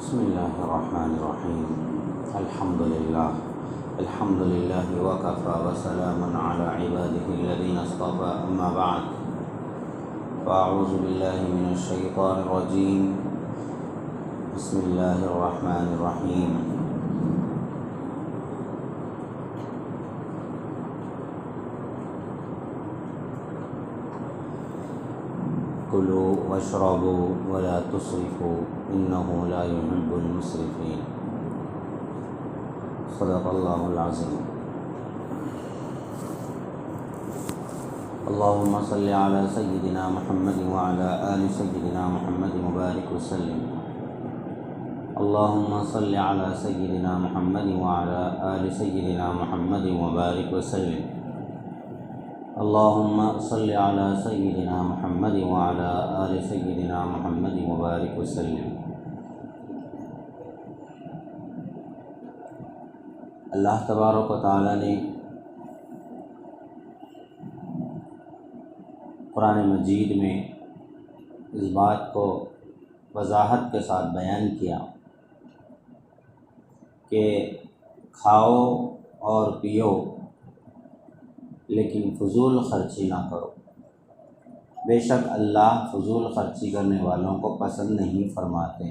بسم اللہ الرحمن الرحیم الحمد للہ وکفى وسلام علی عباده الذین اصطفى اما بعد فاعوذ باللہ من الشیطان الرجیم بسم اللہ الرحمن الرحیم کلوا واشربوا ولا تسرفوا انہ لا يحب المسرفین صدق اللہ العظیم اللہم صل علی سیدنا محمد وعلی آل سیدنا محمد مبارک وسلم اللہم صل علی سیدنا محمد وعلی آل سیدنا محمد مبارک وسلم اللہم صل علی سیدنا محمد وعلی آل سیدنا محمد مبارک وسلم۔ اللہ تبارک و تعالیٰ نے قرآن مجید میں اس بات کو وضاحت کے ساتھ بیان کیا کہ کھاؤ اور پیو لیکن فضول خرچی نہ کرو۔ بے شک اللہ فضول خرچی کرنے والوں کو پسند نہیں فرماتے۔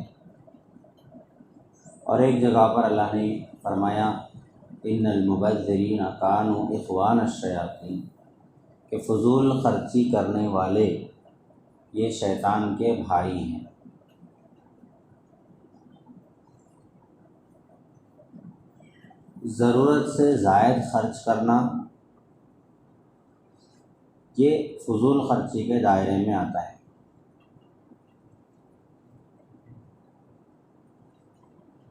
اور ایک جگہ پر اللہ نے فرمایا ان المبذرین کانوا اخوان الشیاطین، کہ فضول خرچی کرنے والے یہ شیطان کے بھائی ہیں۔ ضرورت سے زائد خرچ کرنا یہ فضول خرچی کے دائرے میں آتا ہے۔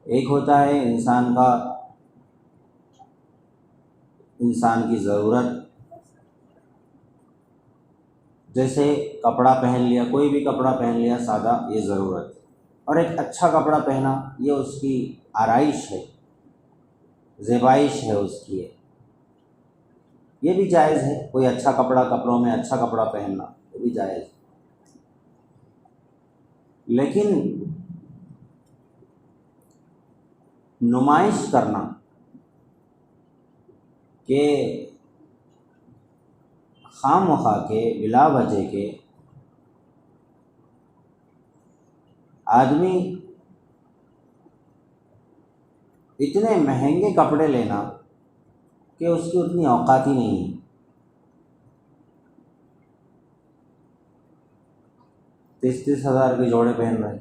ایک ہوتا ہے انسان کی ضرورت، جیسے کپڑا پہن لیا، کوئی بھی کپڑا پہن لیا سادہ، یہ ضرورت، اور ایک اچھا کپڑا پہنا یہ اس کی آرائش ہے، زیبائش ہے اس کی، یہ بھی جائز ہے۔ کوئی اچھا کپڑوں میں اچھا کپڑا پہننا یہ بھی جائز ہے، لیکن نمائش کرنا کہ خواہ مخواہ کے بلا وجہ کے آدمی اتنے مہنگے کپڑے لینا کہ اس کی اتنی اوقات ہی نہیں ہے، 30 ہزار کے جوڑے پہن رہے،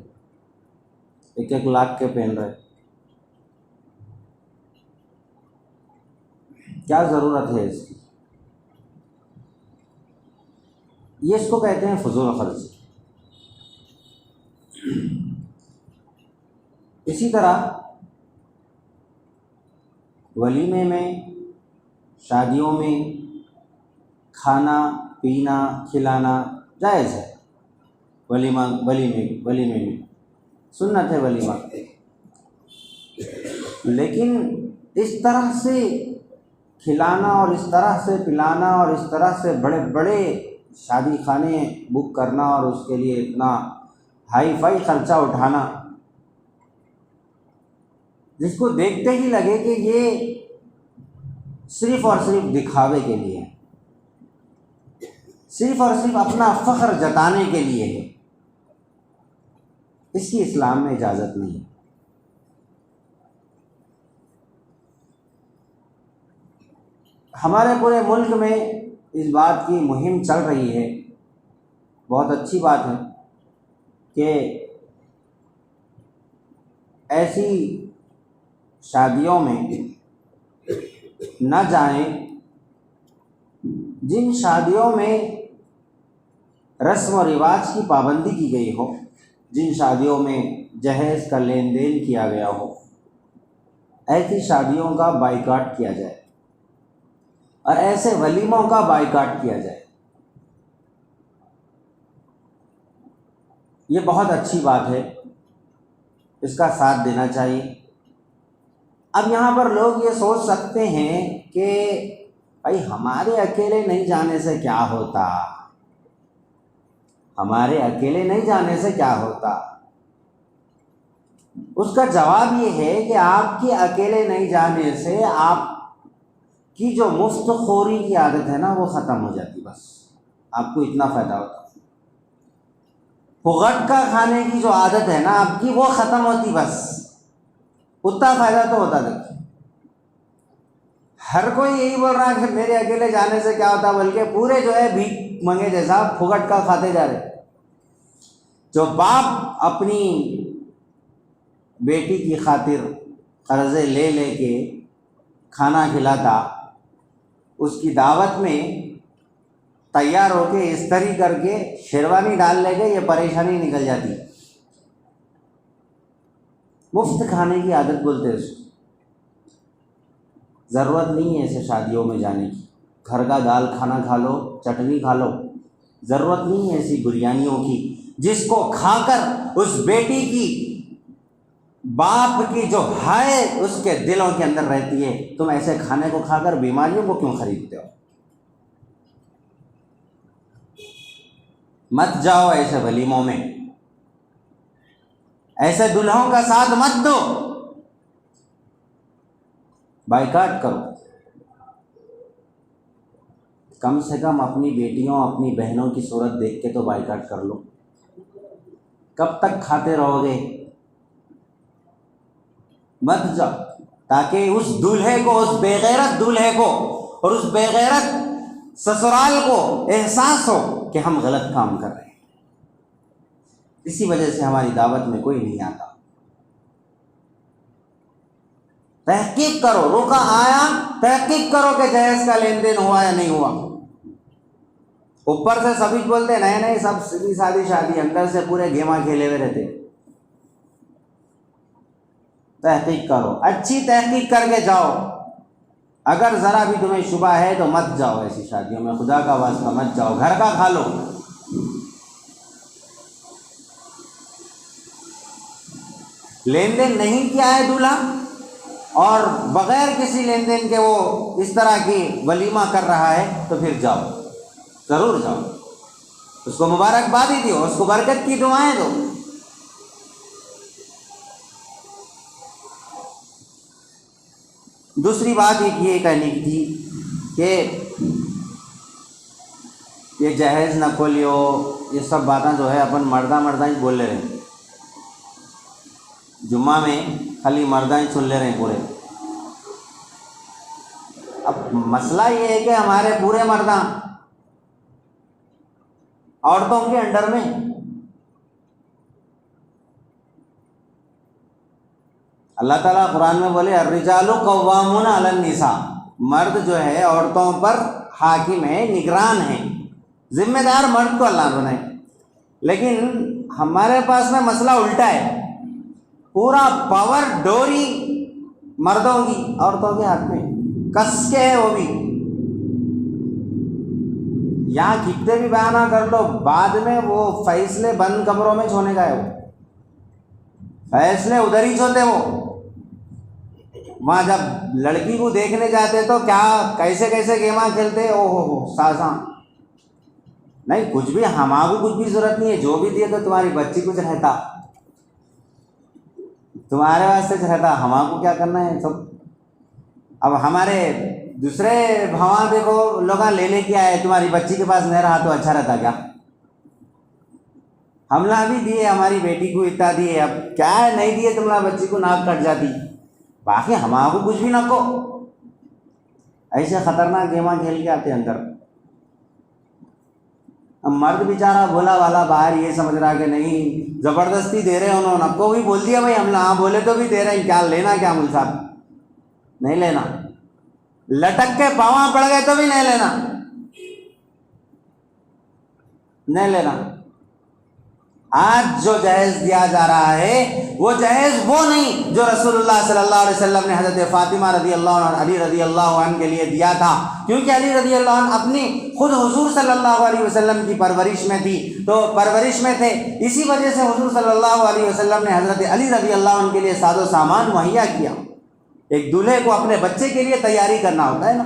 1 لاکھ کے پہن رہے، کیا ضرورت ہے اس کی؟ یہ اس کو کہتے ہیں فضول خرچی۔ اسی طرح ولیمے میں، شادیوں میں کھانا پینا کھلانا جائز ہے، ولیمے میں سنت ہے ولیمہ، لیکن اس طرح سے کھلانا اور اس طرح سے پلانا اور اس طرح سے بڑے بڑے شادی خانے بک کرنا اور اس کے لیے اتنا ہائی فائی خرچہ اٹھانا، جس کو دیکھتے ہی لگے کہ یہ صرف اور صرف دکھاوے کے لیے ہے، صرف اور صرف اپنا فخر جتانے کے لیے ہے، اس کی اسلام میں اجازت نہیں ہے۔ ہمارے پورے ملک میں اس بات کی مہم چل رہی ہے، بہت اچھی بات ہے کہ ایسی شادیوں میں نہ جائیں جن شادیوں میں رسم و رواج کی پابندی کی گئی ہو، جن شادیوں میں جہیز کا لین دین کیا گیا ہو، ایسی شادیوں کا بائیکاٹ کیا جائے اور ایسے ولیموں کا بائیکاٹ کیا جائے۔ یہ بہت اچھی بات ہے، اس کا ساتھ دینا چاہیے۔ اب یہاں پر لوگ یہ سوچ سکتے ہیں کہ بھائی ہمارے اکیلے نہیں جانے سے کیا ہوتا، ہمارے اکیلے نہیں جانے سے کیا ہوتا، اس کا جواب یہ ہے کہ آپ کے اکیلے نہیں جانے سے آپ کی جو مفت خوری کی عادت ہے نا وہ ختم ہو جاتی، بس آپ کو اتنا فائدہ ہوتا۔ پھگٹ کا کھانے کی جو عادت ہے نا آپ کی وہ ختم ہوتی، بس اتنا فائدہ تو ہوتا۔ دیکھیں ہر کوئی یہی بول رہا ہے کہ میرے اکیلے جانے سے کیا ہوتا، بلکہ پورے جو ہے بھیک منگے جیسا پھگٹ کا کھاتے جا رہے۔ جو باپ اپنی بیٹی کی خاطر قرضے لے لے کے کھانا کھلاتا، اس کی دعوت میں تیار ہو کے استری کر کے شیروانی ڈال لے کے یہ پریشانی نکل جاتی۔ مفت کھانے کی عادت بولتے ہیں اس کو۔ ضرورت نہیں ہے ایسے شادیوں میں جانے کی، گھر کا دال کھانا کھا لو، چٹنی کھا لو، ضرورت نہیں ہے ایسی بریانیوں کی جس کو کھا کر اس بیٹی کی باپ کی جو ہائے اس کے دلوں کے اندر رہتی ہے۔ تم ایسے کھانے کو کھا کر بیماریوں کو کیوں خریدتے ہو؟ مت جاؤ ایسے ولیموں میں، ایسے دلہوں کا ساتھ مت دو، بائیکاٹ کرو۔ کم سے کم اپنی بیٹیوں اپنی بہنوں کی صورت دیکھ کے تو بائیکاٹ کر لو۔ کب تک کھاتے رہو گے؟ مت جاؤ، تاکہ اس دولہے کو، اس بے غیرت دولہے کو اور اس بے غیرت سسرال کو احساس ہو کہ ہم غلط کام کر رہے ہیں۔ اسی وجہ سے ہماری دعوت میں کوئی نہیں آتا۔ تحقیق کرو، روکا آیا تحقیق کرو کہ جہیز کا لین دین ہوا یا نہیں ہوا۔ اوپر سے سبھی بولتے نہیں نہیں سب سیدھی سادی شادی، اندر سے پورے گیما کھیلے ہوئے رہتے۔ تحقیق کرو، اچھی تحقیق کر کے جاؤ۔ اگر ذرا بھی تمہیں شبہ ہے تو مت جاؤ ایسی شادیوں میں، خدا کا واسطہ مت جاؤ، گھر کا کھا لو۔ لین دین نہیں کیا ہے دولہا اور بغیر کسی لین دین کے وہ اس طرح کی ولیمہ کر رہا ہے تو پھر جاؤ، ضرور جاؤ، اس کو مبارکبادی دو، اس کو برکت کی دعائیں دو۔ دوسری بات ایک یہ کہنے کی تھی کہ یہ جہیز نہ کھولیو، یہ سب باتیں جو ہے اپن مردہ ہی بول لے رہے ہیں، جمعہ میں خالی مردہ ہی سن لے رہے ہیں پورے۔ اب مسئلہ یہ ہے کہ ہمارے پورے مردہ عورتوں کے انڈر میں، اللہ تعالیٰ قرآن میں بولے الرجال قوامون علی النساء، مرد جو ہے عورتوں پر حاکم ہے، نگران ہے، ذمہ دار مرد کو اللہ بنائے۔ لیکن ہمارے پاس میں مسئلہ الٹا ہے، پورا پاور ڈوری مردوں کی عورتوں کے ہاتھ میں، کس کے ہے وہ بھی۔ یہاں کتنے بھی بیانہ کر لو، بعد میں وہ فیصلے بند کمروں میں چھونے کا ہے، وہ فیصلے ادھر ہی چھوتے۔ وہ وہاں جب لڑکی کو دیکھنے جاتے تو کیا کیسے کیسے گیما کھیلتے، او ہو سازاں نہیں، کچھ بھی ہمارے کو کچھ بھی ضرورت نہیں ہے، جو بھی دیے تو تمہاری بچی کچھ رہتا، تمہارے واسطے رہتا، ہمارے کو کیا کرنا ہے سب۔ اب ہمارے دوسرے بھاواں دیکھو لوگ لینے کی آئے، تمہاری بچی کے پاس نہیں رہا تو اچھا رہتا کیا؟ ہم نے بھی دیے، ہماری بیٹی کو اتنا دیے، اب کیا ہے نہیں دیے تمہاری بچی کو ناک کٹ جاتی، باقی ہمارے کو کچھ بھی نہ کو۔ ایسے خطرناک گیما کھیل کے آتے اندر۔ اب مرد بیچارہ بولا والا باہر یہ سمجھ رہا کہ نہیں زبردستی دے رہے، انہوں نے اب کو بھی بول دیا بھائی ہم نے ہاں بولے تو بھی دے رہے ہیں، کیا لینا کیا مول صاحب، نہیں لینا، لٹک کے پاواں پڑ گئے تو بھی نہیں لینا، نہیں لینا۔ آج جو جہیز دیا جا رہا ہے وہ جہیز وہ نہیں جو رسول اللہ صلی اللہ علیہ وسلم نے حضرت فاطمہ رضی اللہ عنہ، علی رضی اللہ عنہ کے لیے دیا تھا، کیونکہ علی رضی اللہ عنہ اپنی خود حضور صلی اللہ علیہ وسلم کی پرورش میں تھی، تو پرورش میں تھے، اسی وجہ سے حضور صلی اللہ علیہ وسلم نے حضرت علی رضی اللہ عنہ کے لیے ساز و سامان مہیا کیا۔ ایک دولہے کو اپنے بچے کے لیے تیاری کرنا ہوتا ہے نا،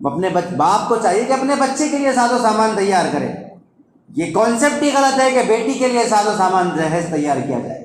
اپنے باپ کو چاہیے کہ اپنے بچے کے لیے ساز و سامان تیار کرے۔ یہ کانسیپٹ ہی غلط ہے کہ بیٹی کے لیے ساز و سامان جہیز تیار کیا جائے۔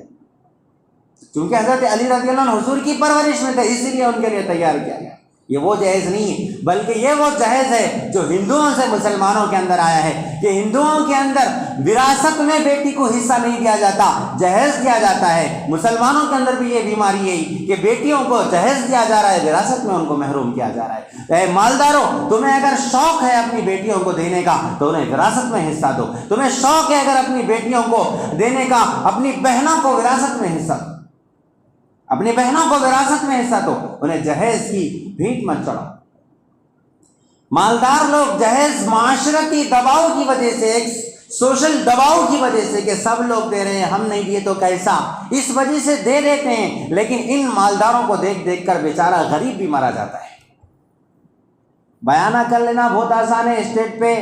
چونکہ حضرت علی رضی اللہ عنہ حضور کی پرورش میں تھے، اسی لیے ان کے لیے تیار کیا گیا. یہ وہ جہیز نہیں ہے، بلکہ یہ وہ جہیز ہے جو ہندوؤں سے مسلمانوں کے اندر آیا ہے، کہ ہندوؤں کے اندر وراثت میں بیٹی کو حصہ نہیں دیا جاتا، جہیز دیا جاتا ہے. مسلمانوں کے اندر بھی یہ بیماری ہے کہ بیٹیوں کو جہیز دیا جا رہا ہے، وراثت میں ان کو محروم کیا جا رہا ہے. اے مالداروں، تمہیں اگر شوق ہے اپنی بیٹیوں کو دینے کا تو انہیں وراثت میں حصہ دو. تمہیں شوق ہے اگر اپنی بیٹیوں کو دینے کا، اپنی بہنوں کو وراثت میں حصہ دو، اپنی بہنوں کو وراثت میں حصہ دو، انہیں جہیز کی بھیٹ مت چڑھاؤ. مالدار لوگ جہیز معاشرتی دباؤ کی وجہ سے، ایک سوشل دباؤ کی وجہ سے کہ سب لوگ دے رہے ہیں ہم نہیں دیے تو کیسا، اس وجہ سے دے دیتے ہیں. لیکن ان مالداروں کو دیکھ دیکھ کر بیچارہ غریب بھی مارا جاتا ہے. بیانہ کر لینا بہت آسان ہے، اسٹیج پہ،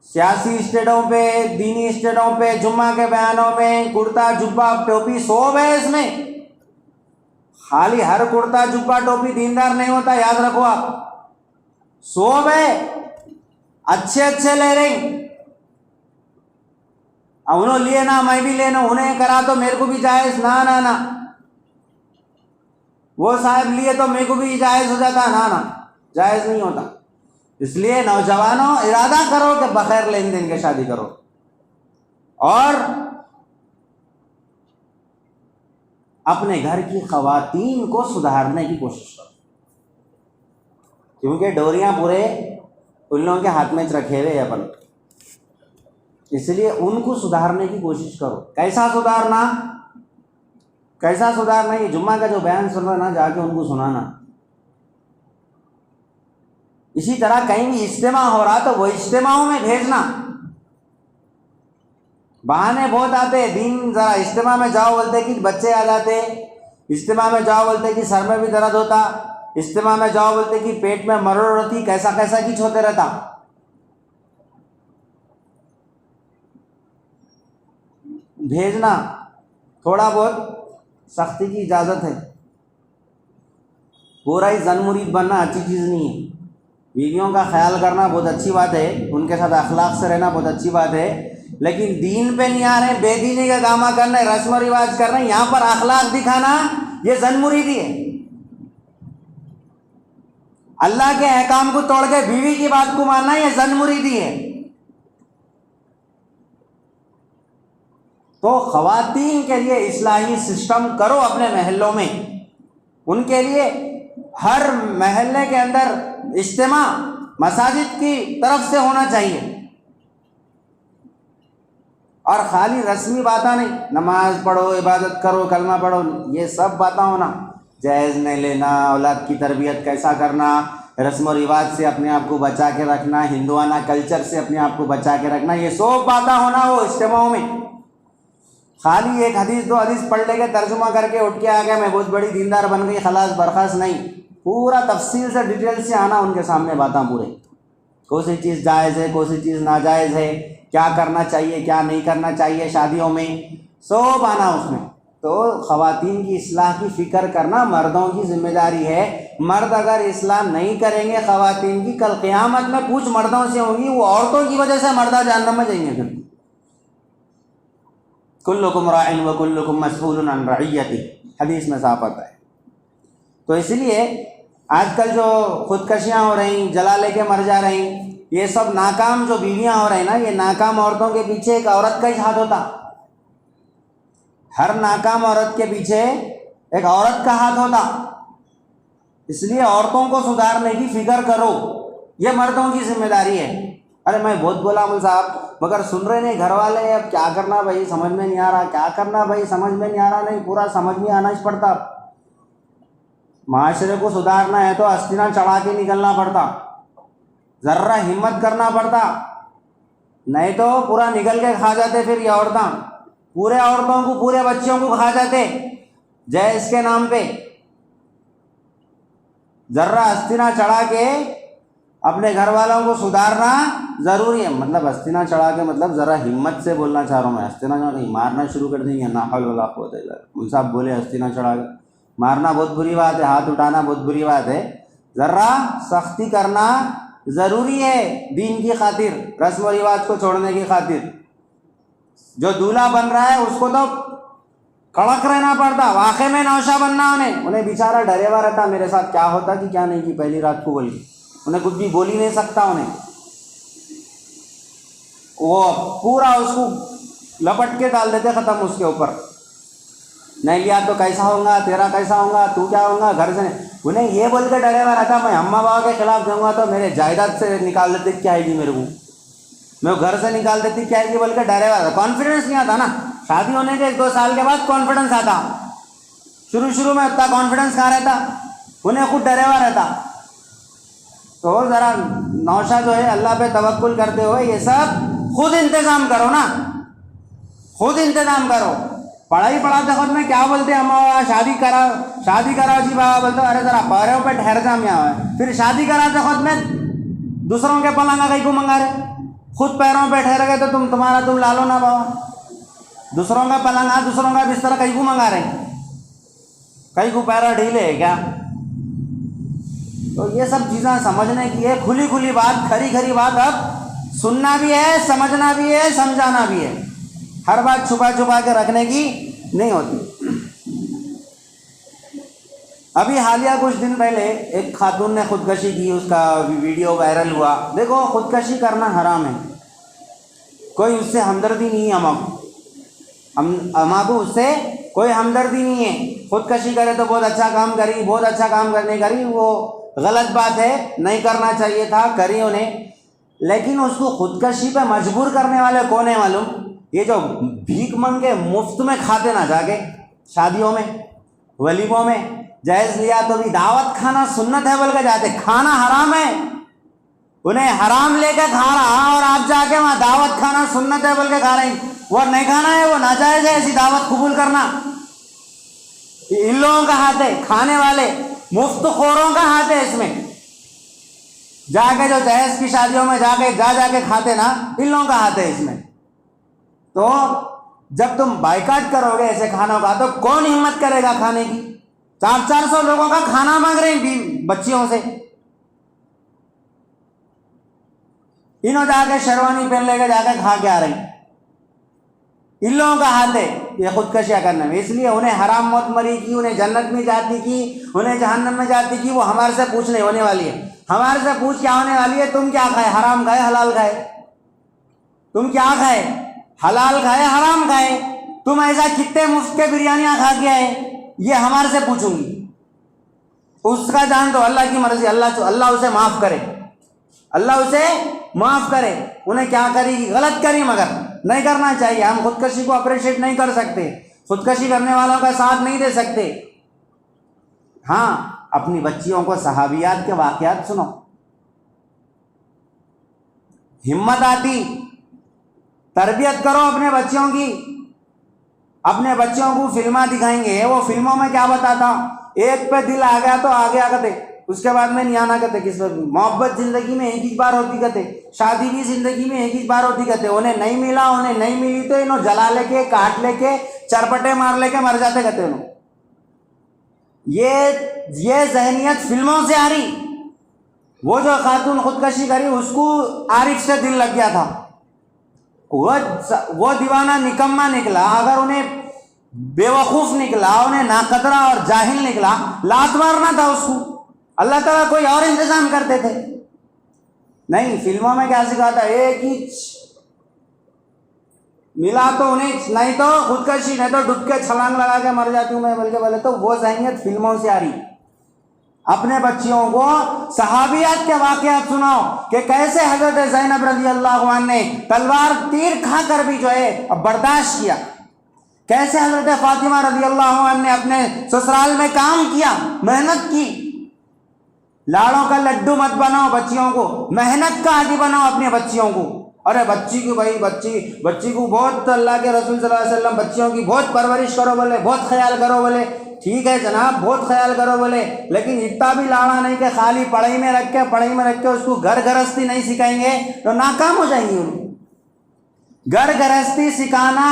سیاسی اسٹیجوں پہ، دینی اسٹیجوں پہ، جمعہ کے بیانوں میں کرتا جبہ ٹوپی سوب ہے. اس میں خالی ہر کرتا جبہ ٹوپی دیندار نہیں ہوتا، یاد رکھو آپ. سوب ہے، اچھے اچھے لے رہے، انہوں لیے نا میں بھی لینا، انہیں کرا تو میرے کو بھی جائز، نہ نہ نہ، وہ صاحب لیے تو میرے کو بھی جائز ہو جاتا، نہ نہ، جائز نہیں ہوتا. اس لیے نوجوانوں ارادہ کرو کہ بغیر لین دین کے شادی کرو، اور اپنے گھر کی خواتین کو سدھارنے کی کوشش کرو، کیونکہ ڈوریاں پورے ان لوگوں کے ہاتھ میں رکھے ہوئے اپن، اس لیے ان کو سدھارنے کی کوشش کرو. کیسا سدھارنا، کیسا سدھارنا؟ یہ جمعہ کا جو بیان سن رہا نا، جا کے ان کو سنانا. اسی طرح کہیں بھی اجتماع ہو رہا تو وہ اجتماعوں میں بھیجنا. بہانے بہت آتے، دین ذرا اجتماع میں جاؤ بولتے کہ بچے آ جاتے، اجتماع میں جاؤ بولتے کہ سر میں بھی درد ہوتا، اجتماع میں جاؤ بولتے کہ پیٹ میں مرڑ ہوتی، کیسا کیسا کچھ ہوتے رہتا. بھیجنا تھوڑا بہت سختی کی اجازت ہے، پورا ہی زن مرید بننا اچھی چیز نہیں ہے. بیویوں کا خیال کرنا بہت اچھی بات ہے، ان کے ساتھ اخلاق سے رہنا بہت اچھی بات ہے، لیکن دین پہ نہیں آ رہے، بے دینی کا کام کرنا ہے، رسم و رواج کر رہے ہیں، یہاں پر اخلاق دکھانا یہ زن مریدی ہے. اللہ کے احکام کو توڑ کے بیوی کی بات کو ماننا یہ زن مریدی ہے. تو خواتین کے لیے اصلاحی سسٹم کرو اپنے محلوں میں، ان کے لیے ہر محلے کے اندر اجتماع مساجد کی طرف سے ہونا چاہیے، اور خالی رسمی باتیں نہیں، نماز پڑھو، عبادت کرو، کلمہ پڑھو، یہ سب باتیں ہونا، جہیز نہیں لینا، اولاد کی تربیت کیسا کرنا، رسم و رواج سے اپنے آپ کو بچا کے رکھنا، ہندوانہ کلچر سے اپنے آپ کو بچا کے رکھنا، یہ سب باتیں ہونا وہ اجتماعوں میں. خالی ایک حدیث دو حدیث پڑھ لے کے ترجمہ کر کے اٹھ کے آ گیا میں بہت بڑی دیندار بن گئی، خلاص برخاست نہیں. پورا تفصیل سے ڈیٹیل سے آنا ان کے سامنے باتاں پورے، کون سی چیز جائز ہے، کون سی چیز ناجائز ہے، کیا کرنا چاہیے کیا نہیں کرنا چاہیے شادیوں میں، سب آنا اس میں. تو خواتین کی اصلاح کی فکر کرنا مردوں کی ذمہ داری ہے. مرد اگر اصلاح نہیں کریں گے خواتین کی، کل قیامت میں پوچھ مردوں سے ہوں گی، وہ عورتوں کی وجہ سے مردہ جہنم میں جائیں گے. پھر کلکم راع وکلکم مسئول عن رعیتہ، حدیث میں صاف آتا ہے. تو اس لیے آج کل جو خودکشیاں ہو رہی، جلا لے کے مر جا رہی، یہ سب ناکام جو بیویاں ہو رہی نا، یہ ناکام عورتوں کے پیچھے ایک عورت کا ہی ہاتھ ہوتا. ہر ناکام عورت کے پیچھے ایک عورت کا ہاتھ ہوتا. اس لیے عورتوں کو سدھارنے کی فکر کرو، یہ مردوں کی ذمہ داری ہے. ارے میں بہت بولا مول صاحب، مگر سن رہے نہیں گھر والے، اب کیا کرنا بھائی سمجھ میں نہیں آ رہا، کیا کرنا بھائی سمجھ میں نہیں آ رہا. نہیں، پورا سمجھ میں آنا ہی پڑتا. معاشرے کو سدھارنا ہے تو استینا چڑھا کے نکلنا پڑتا، ذرہ ہمت کرنا پڑتا، نہیں تو پورا نکل کے کھا جاتے. پھر یہ عورتیں پورے عورتوں کو، پورے بچوں کو کھا جاتے جہیز کے نام پہ. ذرہ استینا چڑھا کے اپنے گھر والوں کو سدھارنا ضروری ہے. مطلب استینا چڑھا کے مطلب ذرا ہمت سے بولنا چاہ رہا ہوں میں. استینا چڑھا کے مارنا شروع کر دیں گے، لا حول ولا قوت الا باللہ. مول صاحب بولے استینا چڑھا کے مارنا بہت بری بات ہے، ہاتھ اٹھانا بہت بری بات ہے. ذرا سختی کرنا ضروری ہے دین کی خاطر، رسم و رواج کو چھوڑنے کی خاطر. جو دولہا بن رہا ہے اس کو تو کڑک رہنا پڑتا، واقعے میں نوشہ بننا انہیں بیچارہ ڈرے ہوا رہتا میرے ساتھ کیا ہوتا کہ کیا نہیں کی پہلی رات کو بول کے، انہیں کچھ بھی بول ہی نہیں سکتا، انہیں وہ پورا اس کو لپٹ کے ڈال دیتے ختم اس کے اوپر، نہیں لیا تو کیسا ہوگا، تیرا کیسا ہوگا، تو کیا ہوگا گھر سے، انہیں یہ بول کے ڈرے ہوا رہتا میں اماں بابا کے خلاف جاؤں گا تو میرے جائیداد سے نکال دیتے کیا آئے گی میرے کو، میں گھر سے نکال دیتی کیا آئے گی بول کے ڈرے ہوا رہتا، کانفیڈنس نہیں آتا نا، شادی ہونے کے 2 سال کے بعد کانفیڈنس آتا، شروع میں اتنا کانفیڈنس کہاں رہتا، انہیں خود ڈرے ہوا رہتا۔ تو ذرا نوشہ جو ہے اللہ پہ توکل کرتے ہوئے یہ سب خود انتظام کرو نا، خود انتظام کرو۔ پڑھائی پڑھاتے خود میں کیا بولتے ہیں ہم، شادی کراؤ جی بابا، بولتے ارے ذرا پیروں پہ ٹھہر جا میں آئے، پھر شادی کراتے خود میں دوسروں کے پلنگا کہیں کو منگا رہے، خود پیروں پہ ٹھہر گئے تو تم لالو نا بابا، دوسروں کا پلنگا دوسروں کا بستر کہیں کو منگا رہے، کہیں کو پیرا ڈھیلے ہے کیا؟ تو یہ سب چیزیں سمجھنے کی ہے، کھلی بات، کھری بات اب سننا بھی ہے، سمجھنا بھی ہے، سمجھانا بھی ہے، ہر بات چھپا کے رکھنے کی نہیں ہوتی۔ ابھی حالیہ کچھ دن پہلے ایک خاتون نے خودکشی کی، اس کا ویڈیو وائرل ہوا۔ دیکھو خودکشی کرنا حرام ہے، کوئی اس سے ہمدردی نہیں ہے، اماں کو اس سے کوئی ہمدردی نہیں ہے، خودکشی کرے تو بہت اچھا کام کری، بہت اچھا کام کرنے کری، وہ غلط بات ہے، نہیں کرنا چاہیے تھا، کری انہیں، لیکن اس کو خودکشی پہ مجبور کرنے والے کون ہیں معلوم؟ یہ جو بھیک منگ کے مفت میں کھاتے نہ جا کے شادیوں میں ولیموں میں، جائز لیا تو بھی دعوت کھانا سنت ہے بول کے جاتے، کھانا حرام ہے، انہیں حرام لے کے کھا رہا اور آپ جا کے وہاں دعوت کھانا سنت ہے بول کے کھا رہے ہیں، وہ نہیں کھانا ہے، وہ ناجائز ہے ایسی دعوت قبول کرنا، ان لوگوں کا ہاتھ ہے، کھانے والے مفت خوروں کا ہاتھ ہے اس میں، جا کے جو جہیز کی شادیوں میں جا کے کھاتے نا، ان لوگوں کا ہاتھ ہے اس میں۔ تو جب تم بائیکاٹ کرو گے ایسے کھانوں کا تو کون ہمت کرے گا کھانے کی؟ 400 لوگوں کا کھانا مانگ رہے ہیں بچیوں سے، انہوں جا کے شیروانی پہن لے کے جا کے کھا کے آ رہے ہیں، ان لوگوں کا ہاتھ ہے یہ خودکشیاں کرنے میں، اس لیے انہیں حرام موت مری کی، انہیں جنت میں جاتی کی، انہیں جہنم میں جاتی کی، وہ ہمارے سے پوچھ نہیں ہونے والی ہے، ہمارے سے پوچھ کیا ہونے والی ہے؟ تم کیا کھائے، حرام کھائے حلال کھائے؟ تم کیا کھائے، حلال کھائے حرام کھائے؟ تم ایسا کتنے مفت کے بریانیاں کھا کے آئے؟ یہ ہمارے سے پوچھوں گی، اس کا جان تو اللہ کی مرضی، اللہ اسے معاف کرے، اللہ اسے معاف کرے، انہیں کیا کری، غلط کری، مگر نہیں کرنا چاہیے، ہم خودکشی کو اپریشیٹ نہیں کر سکتے، خودکشی کرنے والوں کا ساتھ نہیں دے سکتے۔ ہاں اپنی بچیوں کو صحابیات کے واقعات سنو، ہمت آتی، تربیت کرو اپنے بچوں کی، اپنے بچوں کو فلمیں دکھائیں گے، وہ فلموں میں کیا بتاتا، ایک پہ دل آ گیا تو آگے کہتے، اس کے بعد میں نہیں آنا کہتے، کس پر محبت زندگی میں ایک ہی بار ہوتی کہتے، شادی بھی زندگی میں ایک ہی بار ہوتی کہتے، انہیں نہیں ملا، انہیں نہیں ملی تو انہوں جلا لے کے، کاٹ لے کے، چرپٹے مار لے کے مر جاتے کہتے انہوں۔ یہ ذہنیت فلموں سے آ رہی۔ وہ جو خاتون خودکشی کری اس کو عارف سے دل لگ گیا تھا، وہ دیوانہ نکما نکلا، اگر انہیں بیوقوف نکلا، انہیں ناقدرہ اور جاہل نکلا، لات مارنا تھا اس کو، اللہ تعالیٰ کوئی اور انتظام کرتے تھے، نہیں، فلموں میں کیا سکھاتا، ایک ہی ملا تو انہیں، نہیں تو خودکشی، نہیں تو ڈب کے چھلانگ لگا کے مر جاتی ہوں میں، بلکہ بولے تو وہ ذہنیت فلموں سے آ رہی۔ اپنے بچیوں کو صحابیات کے واقعات سناؤ کہ کیسے حضرت زینب رضی اللہ عنہ نے تلوار تیر کھا کر بھی جو ہے برداشت کیا، کیسے حضرت فاطمہ رضی اللہ عنہ نے اپنے سسرال میں کام کیا، محنت کی۔ لاڑوں کا لڈو مت بناؤ بچیوں کو، محنت کا عادی بناؤ اپنے بچیوں کو۔ ارے بچی کو بھائی بچی کو بہت، اللہ کے رسول صلی اللہ علیہ وسلم بچیوں کی بہت پرورش کرو بولے، بہت خیال کرو بولے، ٹھیک ہے جناب بہت خیال کرو بولے، لیکن اتنا بھی لاڑا نہیں کہ خالی پڑھائی میں رکھ کے اس کو گھر گرہستی نہیں سکھائیں گے تو ناکام ہو جائیں گی۔ انہیں گھر گرہستی سکھانا،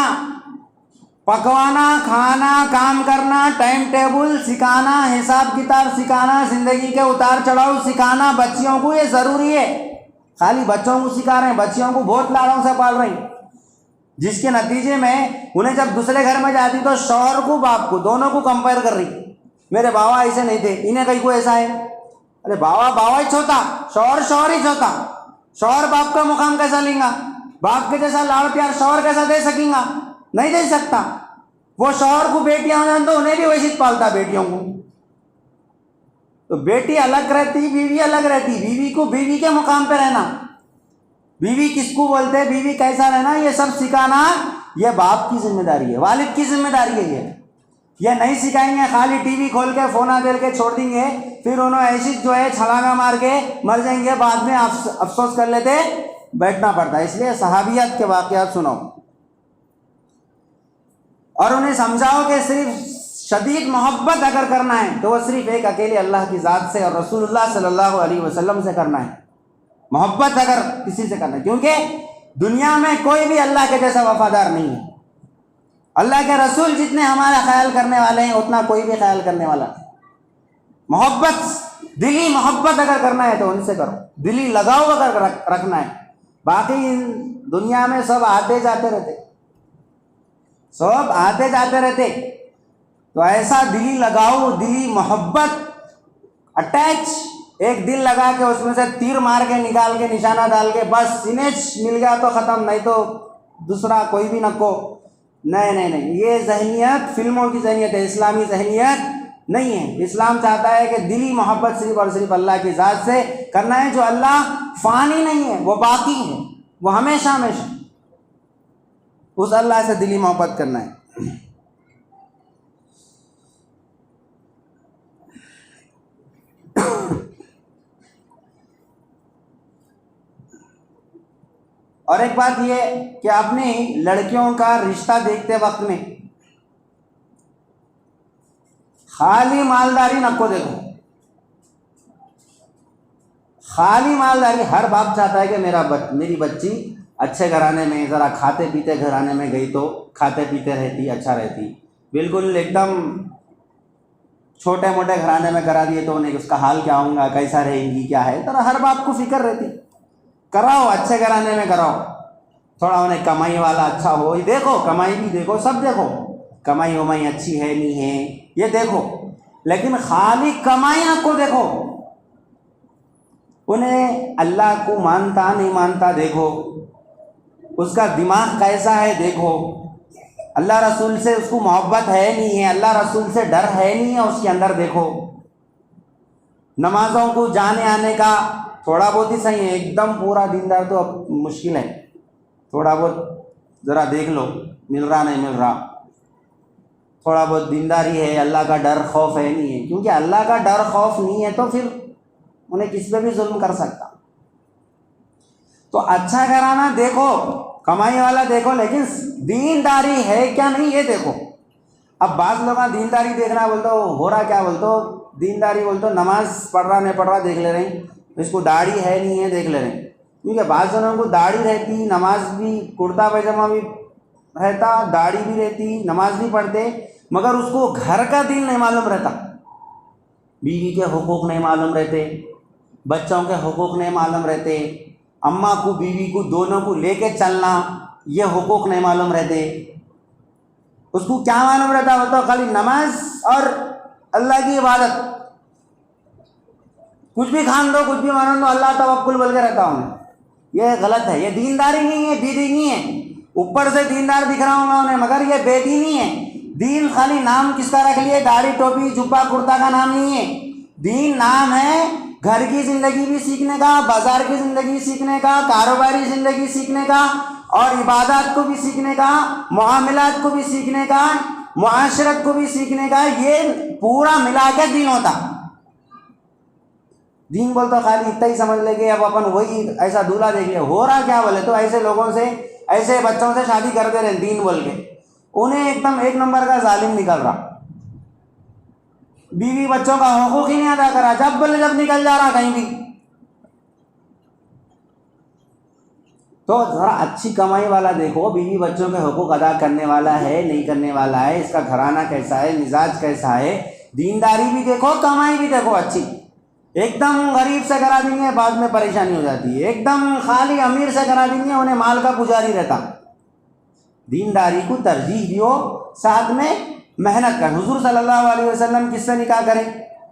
پکوانا، کھانا، کام کرنا، ٹائم ٹیبل سکھانا، حساب کتاب سکھانا، زندگی کے اتار چڑھاؤ سکھانا بچیوں کو، یہ ضروری ہے۔ خالی بچوں کو سکھا رہے ہیں، بچیوں کو بہت لاڑوں سے پال رہے ہیں۔ جس کے نتیجے میں انہیں جب دوسرے گھر میں جاتی تو شوہر کو باپ کو دونوں کو کمپیئر کر رہی، میرے باوا ایسے نہیں تھے، انہیں کہیں کو ایسا ہے۔ ارے باوا باوا ہی چھوتا، شوہر شوہر ہی چھوتا، شوہر باپ کا مقام کیسا لیں گا؟ باپ کے جیسا لاڑ پیار شوہر کیسا دے سکیں گا؟ نہیں دے سکتا۔ وہ شوہر کو بیٹیاں ہو جائیں تو انہیں بھی ویسے پالتا بیٹیوں کو۔ تو بیٹی الگ رہتی، بیوی الگ رہتی، بیوی کو بیوی کے مقام پہ رہنا، بیوی کس کو بولتے، بیوی کیسا رہنا، یہ سب سکھانا یہ باپ کی ذمہ داری ہے، والد کی ذمہ داری ہے۔ یہ نہیں سکھائیں گے، خالی ٹی وی کھول کے فونا دے کے چھوڑ دیں گے، پھر انہوں ایسی جو ہے چھلانگا مار کے مر جائیں گے، بعد میں افسوس کر لیتے بیٹھنا پڑتا ہے۔ اس لیے صحابیات کے واقعات سنو اور انہیں سمجھاؤ کہ صرف شدید محبت اگر کرنا ہے تو وہ صرف ایک اکیلے اللہ کی ذات سے اور رسول اللہ صلی اللہ علیہ وسلم سے کرنا ہے۔ محبت اگر کسی سے کرنا ہے، کیونکہ دنیا میں کوئی بھی اللہ کے جیسا وفادار نہیں ہے۔ اللہ کے رسول جتنے ہمارا خیال کرنے والے ہیں اتنا کوئی بھی خیال کرنے والا نہیں۔ محبت، دلی محبت اگر کرنا ہے تو ان سے کرو، دلی لگاؤ اگر رکھنا ہے۔ باقی دنیا میں سب آتے جاتے رہتے، سب آتے جاتے رہتے، تو ایسا دلی لگاؤ، دلی محبت اٹیچ، ایک دل لگا کے اس میں سے تیر مار کے نکال کے نشانہ ڈال کے بس انیچ مل گیا تو ختم، نہیں تو دوسرا کوئی بھی نکو۔ نہیں نہیں نہیں، یہ ذہنیت فلموں کی ذہنیت ہے، اسلامی ذہنیت نہیں ہے۔ اسلام چاہتا ہے کہ دلی محبت صرف اور صرف اللہ کی ذات سے کرنا ہے، جو اللہ فانی نہیں ہے، وہ باقی ہے، وہ ہمیشہ ہمیشہ، اس اللہ سے دلی محبت کرنا ہے۔ اور ایک بات یہ کہ اپنی لڑکیوں کا رشتہ دیکھتے وقت میں خالی مالداری نہ کو دیکھو، خالی مالداری۔ ہر باپ چاہتا ہے کہ میری بچی اچھے گھرانے میں، ذرا کھاتے پیتے گھرانے میں گئی تو کھاتے پیتے رہتی، اچھا رہتی۔ بالکل ایک دم چھوٹے موٹے گھرانے میں کرا دیے تو انہیں اس کا حال کیا ہوگا، کیسا رہیں گی، کیا ہے، تو ہر باپ کو فکر رہتی۔ کراؤ اچھے گھرانے میں کراؤ، تھوڑا انہیں کمائی والا اچھا ہو، دیکھو کمائی بھی دیکھو، سب دیکھو، کمائی ومائی اچھی ہے نہیں ہے یہ دیکھو، لیکن خالی کمائی نہ کو دیکھو، انہیں اللہ کو مانتا نہیں مانتا دیکھو، اس کا دماغ کیسا ہے دیکھو، اللہ رسول سے اس کو محبت ہے نہیں ہے، اللہ رسول سے ڈر ہے نہیں ہے اس کے اندر دیکھو۔ نمازوں کو جانے آنے کا تھوڑا بہت ہی صحیح ہے، ایک دم پورا دیندار تو اب مشکل ہے، تھوڑا بہت ذرا دیکھ لو مل رہا نہیں مل رہا، تھوڑا بہت دینداری ہے، اللہ کا ڈر خوف ہے نہیں ہے، کیونکہ اللہ کا ڈر خوف نہیں ہے تو پھر انہیں کس پہ بھی ظلم کر سکتا۔ تو اچھا گھرانہ دیکھو، کمائی والا دیکھو، لیکن دینداری ہے کیا نہیں یہ دیکھو۔ اب بعض لوگ دینداری دیکھنا بولتے ہو رہا کیا بولتے ہو، دینداری بولتے ہو نماز پڑھ رہا نہیں پڑھ رہا دیکھ لے رہے ہیں، اس کو داڑھی ہے نہیں ہے دیکھ لے رہے ہیں، کیونکہ بعض جنوں کو داڑھی رہتی، نماز بھی، کرتا پائجامہ بھی رہتا، داڑھی بھی رہتی، نماز بھی پڑھتے، مگر اس کو گھر کا دین نہیں معلوم رہتا، بیوی کے حقوق نہیں معلوم رہتے، بچوں کے حقوق نہیں معلوم رہتے، اماں کو بیوی کو دونوں کو لے کے چلنا یہ حقوق نہیں معلوم رہتے۔ اس کو کیا معلوم رہتا، وہ تو خالی نماز اور اللہ کی عبادت، کچھ بھی کھان دو کچھ بھی مان دو اللہ توکل بول کے رہتا ہوں۔ یہ غلط ہے، یہ دینداری نہیں ہے، بے دینی ہے۔ اوپر سے دیندار دکھ رہا ہوں انہیں مگر یہ بے دینی ہے۔ دین خالی نام کس کا رکھ لیے، داڑھی ٹوپی جبہ کرتا کا نام نہیں ہے۔ دین نام ہے گھر کی زندگی بھی سیکھنے کا، بازار کی زندگی سیکھنے کا، کاروباری زندگی سیکھنے کا، اور عبادات کو بھی سیکھنے کا، معاملات کو بھی سیکھنے کا، معاشرت کو بھی سیکھنے کا، یہ پورا ملا کے دین ہوتا۔ دین بولتا خالی اتنا ہی سمجھ لے کہ اب اپن وہی ایسا دولہا دیکھ لیا، ہو رہا کیا بولے تو ایسے لوگوں سے، ایسے بچوں سے شادی کرتے رہے دین بول کے، انہیں ایک دم ایک نمبر کا ظالم نکل رہا، بیوی بچوں کا حقوق ہی نہیں ادا کرا، جب بولے جب نکل جا رہا کہیں بھی۔ تو ذرا اچھی کمائی والا دیکھو، بیوی بچوں کے حقوق ادا کرنے والا ہے نہیں کرنے والا ہے، اس کا گھرانہ کیسا ہے، مزاج کیسا ہے، دینداری بھی دیکھو کمائی بھی دیکھو اچھی۔ ایک دم غریب سے کرا دیں گے بعد میں پریشانی ہو جاتی ہے، ایک دم خالی امیر سے کرا دیں گے انہیں مال کا پجاری رہتا، دینداری کو ترجیح دیو، ساتھ میں محنت کر۔ حضور صلی اللہ علیہ وسلم کس سے نکاح کریں؟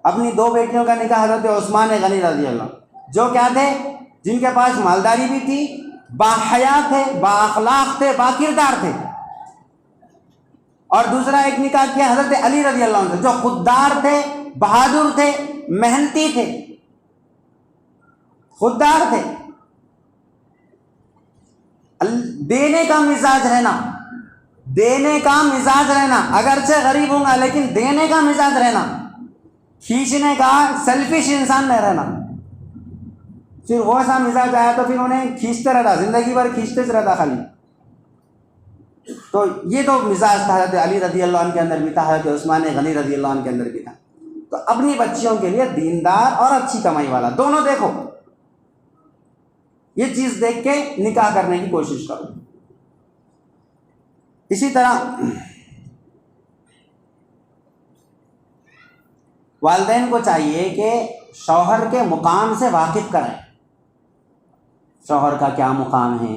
اپنی 2 بیٹیوں کا نکاح حضرت عثمان غنی رضی اللہ عنہ، جو کیا تھے؟ جن کے پاس مالداری بھی تھی، باحیا تھے، با اخلاق تھے، با کردار تھے۔ اور دوسرا ایک نکاح کیا حضرت علی رضی اللہ عنہ سے، جو خوددار تھے، بہادر تھے، محنتی تھے، خوددار تھے، دینے کا مزاج رہنا، دینے کا مزاج رہنا، اگرچہ غریب ہوں گا لیکن دینے کا مزاج رہنا، کھینچنے کا، سیلفش انسان نہیں رہنا۔ پھر وہ ایسا مزاج آیا تو پھر انہیں کھینچتے رہتا، زندگی بھر کھینچتے سے رہتا خالی۔ تو یہ تو مزاج تھا حضرت علی رضی اللہ عنہ کے اندر بھی تھا، حضرت عثمان غنی رضی اللہ عنہ کے اندر بھی تھا۔ تو اپنی بچیوں کے لیے دیندار اور اچھی کمائی والا دونوں دیکھو، یہ چیز دیکھ کے نکاح کرنے کی کوشش کرو۔ اسی طرح والدین کو چاہیے کہ شوہر کے مقام سے واقف کریں، شوہر کا کیا مقام ہے،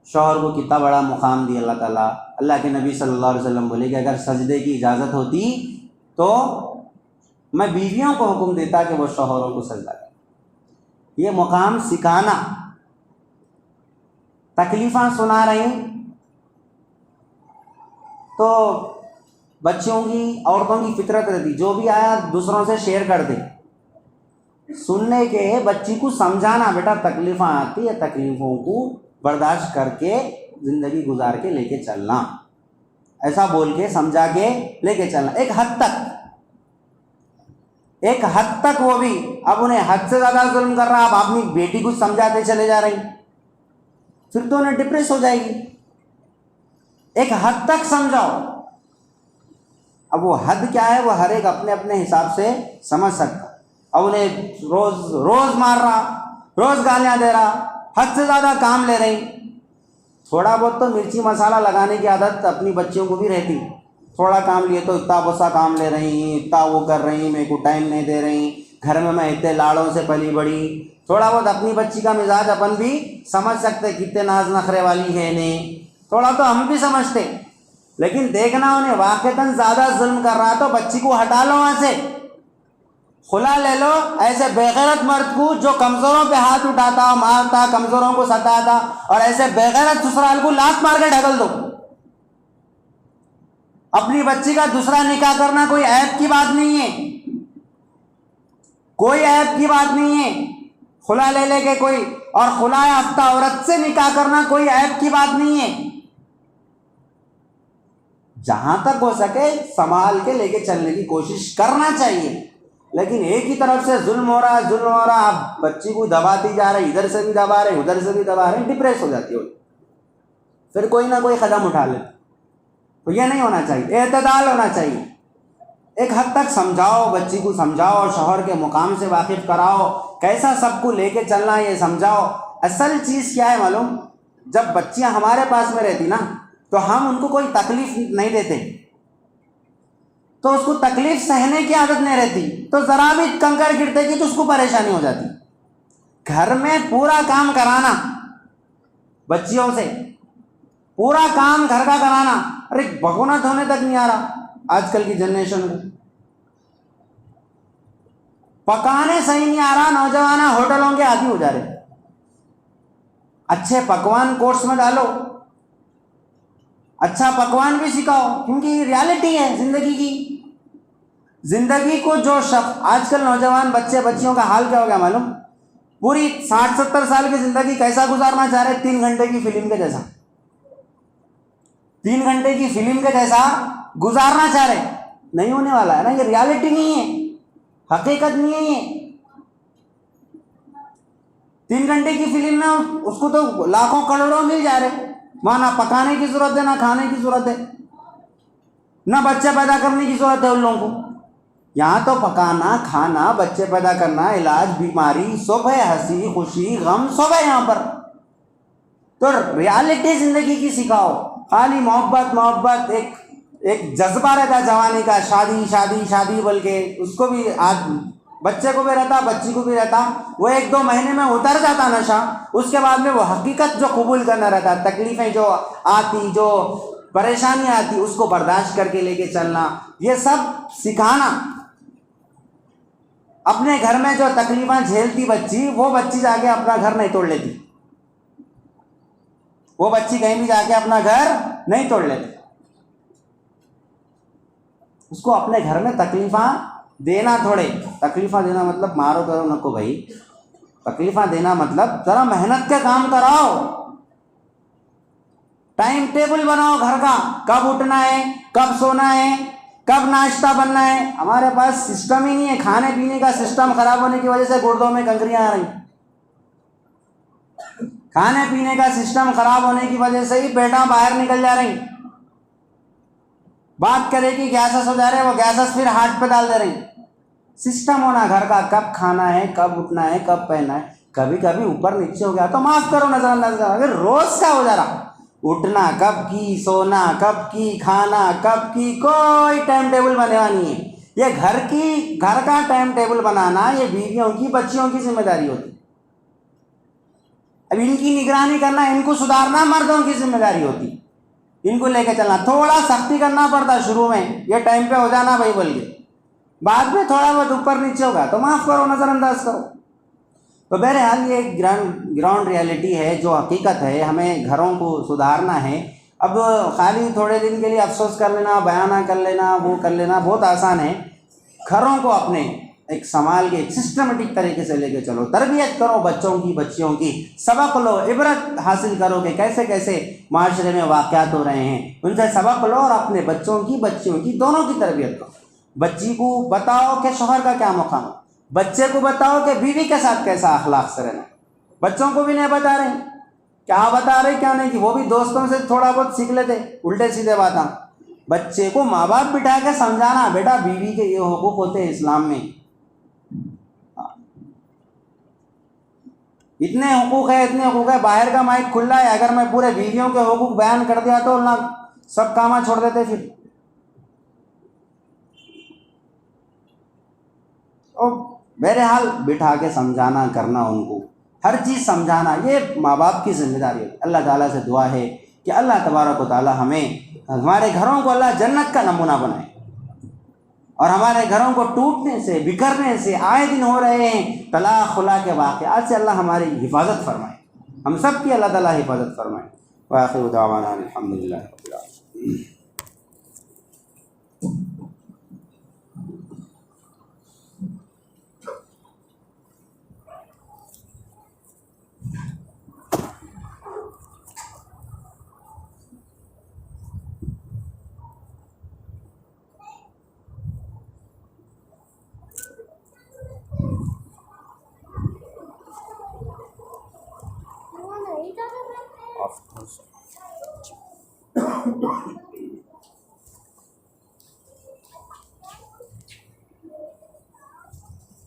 شوہر کو کتنا بڑا مقام دیا اللہ تعالیٰ۔ اللہ کے نبی صلی اللہ علیہ وسلم بولے کہ اگر سجدے کی اجازت ہوتی تو میں بیویوں کو حکم دیتا کہ وہ شوہروں کو سجدہ کریں۔ یہ مقام سکھانا، تکلیفاں سنا رہی تو بچوں کی، عورتوں کی فطرت رہتی، جو بھی آیا دوسروں سے شیئر کر دے، سننے کے بچی کو سمجھانا، بیٹا تکلیفاں آتی ہے، تکلیفوں کو برداشت کر کے زندگی گزار کے لے کے چلنا، ایسا بول کے سمجھا کے لے کے چلنا۔ ایک حد تک وہ بھی، اب انہیں حد سے زیادہ ظلم کر رہا، اب اپنی بیٹی کو سمجھاتے چلے جا رہی، پھر تو انہیں ڈپریس ہو جائے گی۔ ایک حد تک سمجھاؤ، اب وہ حد کیا ہے وہ ہر ایک اپنے اپنے حساب سے سمجھ سکتا۔ اب انہیں روز مار رہا، روز گالیاں دے رہا، حد سے زیادہ کام لے رہی، تھوڑا بہت تو مرچی مسالہ لگانے کی عادت اپنی بچیوں کو بھی رہتی، تھوڑا کام لیے تو اتنا بسا کام لے رہی، اتنا وہ کر رہی، میرے کو ٹائم نہیں دے رہی، گھر میں اتنے لاڑوں سے پلی بڑی۔ تھوڑا بہت اپنی بچی کا مزاج اپن بھی سمجھ سکتے، کتنے ناز نخرے والی ہے نہیں، تھوڑا تو ہم بھی سمجھتے، لیکن دیکھنا انہیں واقعتاً زیادہ ظلم کر رہا تو بچی کو ہٹا لو وہاں سے، خلا لے لو۔ ایسے بےغیرت مرد کو جو کمزوروں پہ ہاتھ اٹھاتا، مارتا، کمزوروں کو ستاتا، اور ایسے بےغیرت سسرال کو لات مار کے ڈھکل دو۔ اپنی بچی کا دوسرا نکاح کرنا کوئی عیب کی بات نہیں ہے، کوئی عیب کی بات نہیں ہے، خلا لے کے کوئی، اور خلا یافتہ عورت سے نکاح کرنا کوئی عیب کی بات نہیں ہے۔ جہاں تک ہو سکے سنبھال کے لے کے چلنے کی کوشش کرنا چاہیے، لیکن ایک ہی طرف سے ظلم ہو رہا، آپ بچی کو دباتی جا رہے، ادھر سے بھی دبا رہے، ادھر سے بھی دبا رہے، ڈپریس ہو جاتی ہو، پھر کوئی نہ کوئی قدم اٹھا لے۔ تو یہ نہیں ہونا چاہیے، اعتدال ہونا چاہیے۔ ایک حد تک سمجھاؤ، بچی کو سمجھاؤ، اور شوہر کے مقام سے واقف کراؤ، کیسا سب کو لے کے چلنا یہ سمجھاؤ۔ اصل چیز کیا ہے معلوم؟ جب بچیاں ہمارے پاس میں رہتی نا تو ہم ان کو کوئی تکلیف نہیں دیتے، تو اس کو تکلیف سہنے کی عادت نہیں رہتی، تو ذرا بھی کنکر گرتے کی تو اس کو پریشانی ہو جاتی۔ گھر میں پورا کام کرانا، بچیوں سے پورا کام گھر کا کرانا، ارے بھگونا دھونے تک نہیں آ رہا آج کل کی جنریشن کو، پکانے صحیح نہیں آ رہا، نوجوان ہوٹلوں کے عادی ہو جا رہے۔ اچھے پکوان کورس میں ڈالو، اچھا پکوان بھی سکھاؤ، کیونکہ یہ ریالٹی ہے زندگی کی۔ زندگی کو جو شخص، آج کل نوجوان بچیوں کا حال کیا ہو گیا معلوم؟ پوری 60-70 سال کی زندگی کیسا گزارنا چاہ رہے؟ 3 گھنٹے کی فلم کے جیسا، 3 گھنٹے کی فلم کے جیسا گزارنا چاہ رہے۔ نہیں ہونے والا ہے نا، یہ ریالٹی نہیں ہے، حقیقت نہیں ہے یہ۔ 3 گھنٹے کی فلم میں اس کو تو لاکھوں کروڑوں مل جا رہے، وہاں نہ پکانے کی ضرورت ہے، نہ کھانے کی ضرورت ہے، نہ بچے پیدا کرنے کی ضرورت ہے ان لوگوں کو۔ یہاں تو پکانا، کھانا، بچے پیدا کرنا، علاج، بیماری سب ہے، ہنسی خوشی غم سب ہے یہاں پر۔ تو ریالٹی زندگی کی سکھاؤ، خالی محبت ایک جذبہ رہتا ہے جوانی کا، شادی شادی شادی بول کے اس کو بھی آج بچے کو بھی رہتا, بچی کو بھی رہتا. وہ 1-2 مہینے میں اتر جاتا نشہ, اس کے بعد میں وہ حقیقت جو قبول کرنا رہتا, تکلیفیں جو آتی, جو پریشانیاں آتی, اس کو برداشت کر کے لے کے چلنا, یہ سب سکھانا. اپنے گھر میں جو تکلیفیں جھیلتی بچی, وہ بچی جا کے اپنا گھر نہیں توڑ لیتی, وہ بچی کہیں بھی جا کے اپنا گھر نہیں توڑ لیتی. اس کو اپنے گھر میں تکلیفاں دینا, تھوڑے تکلیفاں دینا مطلب مارو کرو نکو بھائی, تکلیفاں دینا مطلب ذرا محنت کے کام کراؤ, ٹائم ٹیبل بناؤ گھر کا, کب اٹھنا ہے, کب سونا ہے, کب ناشتہ بننا ہے. ہمارے پاس سسٹم ہی نہیں ہے, کھانے پینے کا سسٹم خراب ہونے کی وجہ سے گردوں میں کنکریاں آ رہی, کھانے پینے کا سسٹم خراب ہونے کی وجہ سے ہی پیٹاں باہر نکل جا رہی. بات کرے کہ گیسز ہو جا رہے, وہ گیسز پھر ہارٹ پہ ڈال دے رہی. سسٹم ہونا گھر کا, کب کھانا ہے, کب اٹھنا ہے, کب پہننا ہے. کبھی کبھی اوپر نیچے ہو گیا تو معاف کرو, نظر انداز کرو. اگر روز کا ہو جا رہا, اٹھنا کب کی, سونا کب کی, کھانا کب کی, کوئی ٹائم ٹیبل بنے گا نہیں ہے. یہ گھر کا ٹائم ٹیبل بنانا یہ بیویوں کی, بچیوں کی ذمہ داری ہوتی. اب ان کی نگرانی کرنا, ان کو سدھارنا مردوں کی ذمہ داری ہوتی. ان کو لے کے چلنا, تھوڑا سختی کرنا پڑتا شروع میں, یہ ٹائم پہ ہو جانا بھائی بول کے, بعد میں تھوڑا بہت اوپر نیچے ہوگا تو معاف کرو, نظر انداز کرو. تو بہرحال یہ ایک گراؤنڈ ریالٹی ہے, جو حقیقت ہے. ہمیں گھروں کو سدھارنا ہے. اب خالی تھوڑے دن کے لیے افسوس کر لینا, بیانہ کر لینا, وہ کر لینا بہت آسان ہے. گھروں کو اپنے ایک سنبھال کے, ایک سسٹمیٹک طریقے سے لے کے چلو, تربیت کرو بچوں کی, بچیوں کی, سبق لو, عبرت حاصل کرو کہ کیسے کیسے معاشرے میں واقعات ہو رہے ہیں, ان سے سبق لو اور اپنے بچوں کی, بچیوں کی, دونوں کی تربیت کرو. بچی کو بتاؤ کہ شوہر کا کیا مقام ہے, بچے کو بتاؤ کہ بیوی کے ساتھ کیسا اخلاق سے رہنا. بچوں کو بھی نہیں بتا رہے, کیا بتا رہے کیا نہیں, کہ وہ بھی دوستوں سے تھوڑا بہت سیکھ لیتے الٹے سیدھے باتیں. بچے کو ماں باپ بٹھا کے سمجھانا, بیٹا بیوی کے یہ حقوق ہوتے ہیں اسلام میں, اتنے حقوق ہے, اتنے حقوق ہے. باہر کا مائک کھلا ہے, اگر میں پورے بیویوں کے حقوق بیان کر دیا تو نہ سب کام چھوڑ دیتے پھر. اور بہرحال بٹھا کے سمجھانا, کرنا, ان کو ہر چیز سمجھانا, یہ ماں باپ کی ذمہ داری ہے. اللہ تعالیٰ سے دعا ہے کہ اللہ تبارک و تعالیٰ ہمارے گھروں کو اللہ جنت کا نمونہ بنائے, اور ہمارے گھروں کو ٹوٹنے سے, بکھرنے سے آئے دن ہو رہے ہیں طلاق خلا کے واقعات سے اللہ ہماری حفاظت فرمائے, ہم سب کی اللہ تعالیٰ حفاظت فرمائے. وآخر دعوانا الحمدللہ رب العالمین. Of course.